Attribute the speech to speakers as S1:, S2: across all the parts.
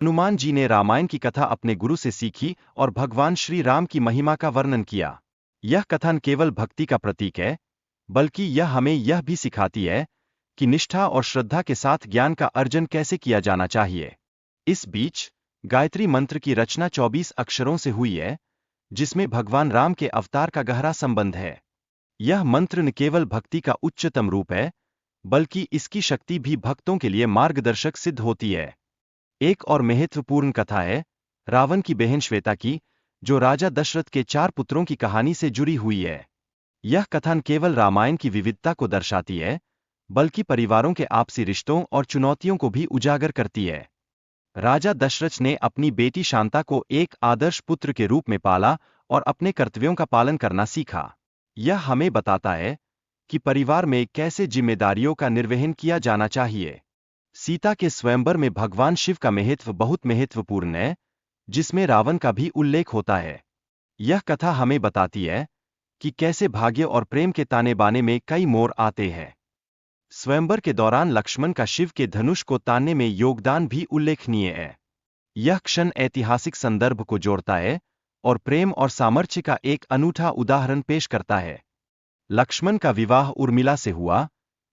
S1: हनुमान जी ने रामायण की कथा अपने गुरु से सीखी और भगवान श्री राम की महिमा का वर्णन किया। यह कथा न केवल भक्ति का प्रतीक है, बल्कि यह हमें यह भी सिखाती है कि निष्ठा और श्रद्धा के साथ ज्ञान का अर्जन कैसे किया जाना चाहिए। इस बीच गायत्री मंत्र की रचना 24 अक्षरों से हुई है, जिसमें भगवान राम के अवतार का गहरा संबंध है। यह मंत्र न केवल भक्ति का उच्चतम रूप है, बल्कि इसकी शक्ति भी भक्तों के लिए मार्गदर्शक सिद्ध होती है। एक और महत्वपूर्ण कथा है रावण की बहन श्वेता की, जो राजा दशरथ के 4 पुत्रों की कहानी से जुड़ी हुई है। यह कथा न केवल रामायण की विविधता को दर्शाती है, बल्कि परिवारों के आपसी रिश्तों और चुनौतियों को भी उजागर करती है। राजा दशरथ ने अपनी बेटी शांता को एक आदर्श पुत्र के रूप में पाला और अपने कर्तव्यों का पालन करना सीखा। यह हमें बताता है कि परिवार में कैसे जिम्मेदारियों का निर्वहन किया जाना चाहिए। सीता के स्वयंवर में भगवान शिव का महत्व बहुत महत्वपूर्ण है, जिसमें रावण का भी उल्लेख होता है। यह कथा हमें बताती है कि कैसे भाग्य और प्रेम के ताने बाने में कई मोड़ आते हैं। स्वयंवर के दौरान लक्ष्मण का शिव के धनुष को तानने में योगदान भी उल्लेखनीय है। यह क्षण ऐतिहासिक संदर्भ को जोड़ता है और प्रेम और सामर्थ्य का एक अनूठा उदाहरण पेश करता है। लक्ष्मण का विवाह उर्मिला से हुआ,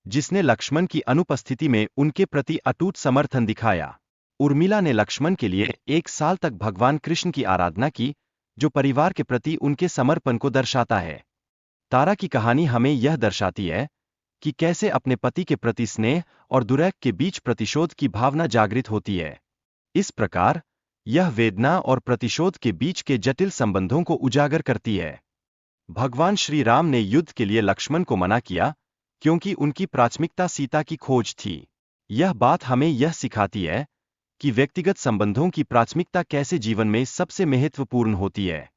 S1: जिसने लक्ष्मण की अनुपस्थिति में उनके प्रति अटूट समर्थन दिखाया। उर्मिला ने लक्ष्मण के लिए 1 साल तक भगवान कृष्ण की आराधना की, जो परिवार के प्रति उनके समर्पण को दर्शाता है। तारा की कहानी हमें यह दर्शाती है कि कैसे अपने पति के प्रति स्नेह और दुर्योग के बीच प्रतिशोध की भावना जागृत होती है। इस प्रकार यह वेदना और प्रतिशोध के बीच के जटिल संबंधों को उजागर करती है। भगवान श्री राम ने युद्ध के लिए लक्ष्मण को मना किया, क्योंकि उनकी प्राथमिकता सीता की खोज थी। यह बात हमें यह सिखाती है कि व्यक्तिगत संबंधों की प्राथमिकता कैसे जीवन में सबसे महत्वपूर्ण होती है।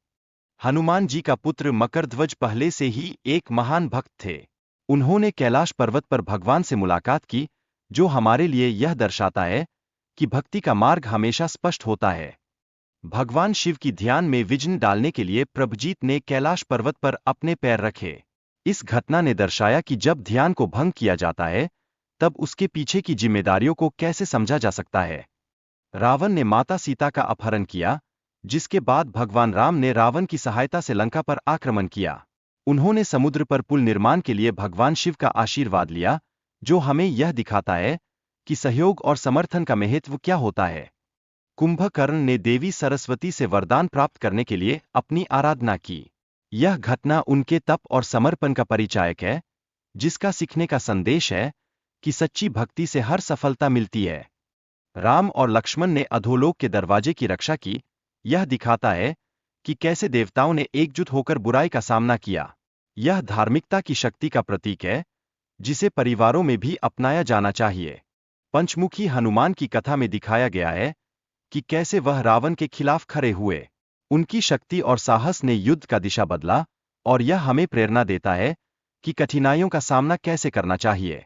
S1: हनुमान जी का पुत्र मकरध्वज पहले से ही एक महान भक्त थे। उन्होंने कैलाश पर्वत पर भगवान से मुलाकात की, जो हमारे लिए यह दर्शाता है कि भक्ति का मार्ग हमेशा स्पष्ट होता है। भगवान शिव की ध्यान में विघ्न डालने के लिए प्रभुजीत ने कैलाश पर्वत पर अपने पैर रखे। इस घटना ने दर्शाया कि जब ध्यान को भंग किया जाता है, तब उसके पीछे की जिम्मेदारियों को कैसे समझा जा सकता है। रावण ने माता सीता का अपहरण किया, जिसके बाद भगवान राम ने रावण की सहायता से लंका पर आक्रमण किया। उन्होंने समुद्र पर पुल निर्माण के लिए भगवान शिव का आशीर्वाद लिया, जो हमें यह दिखाता है कि सहयोग और समर्थन का महत्व क्या होता है। कुंभकर्ण ने देवी सरस्वती से वरदान प्राप्त करने के लिए अपनी आराधना की। यह घटना उनके तप और समर्पण का परिचायक है, जिसका सीखने का संदेश है कि सच्ची भक्ति से हर सफलता मिलती है। राम और लक्ष्मण ने अधोलोक के दरवाजे की रक्षा की। यह दिखाता है कि कैसे देवताओं ने एकजुट होकर बुराई का सामना किया। यह धार्मिकता की शक्ति का प्रतीक है, जिसे परिवारों में भी अपनाया जाना चाहिए। पंचमुखी हनुमान की कथा में दिखाया गया है कि कैसे वह रावण के खिलाफ खड़े हुए। उनकी शक्ति और साहस ने युद्ध का दिशा बदला, और यह हमें प्रेरणा देता है कि कठिनाइयों का सामना कैसे करना चाहिए।